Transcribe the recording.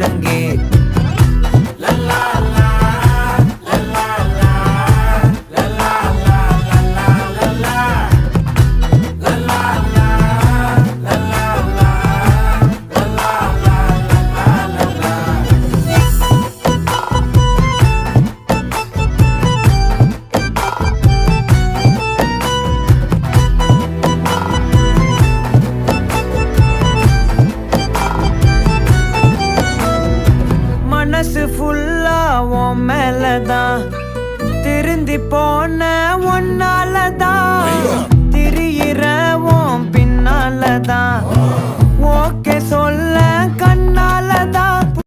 முழங்கே. மனசு ஃபுல்லா உன் மேலதான், திருந்தி போன ஒன்னாலதான், திரியிற உன் பின்னாலதான், ஓகே சொல்ல கண்ணாலதான்,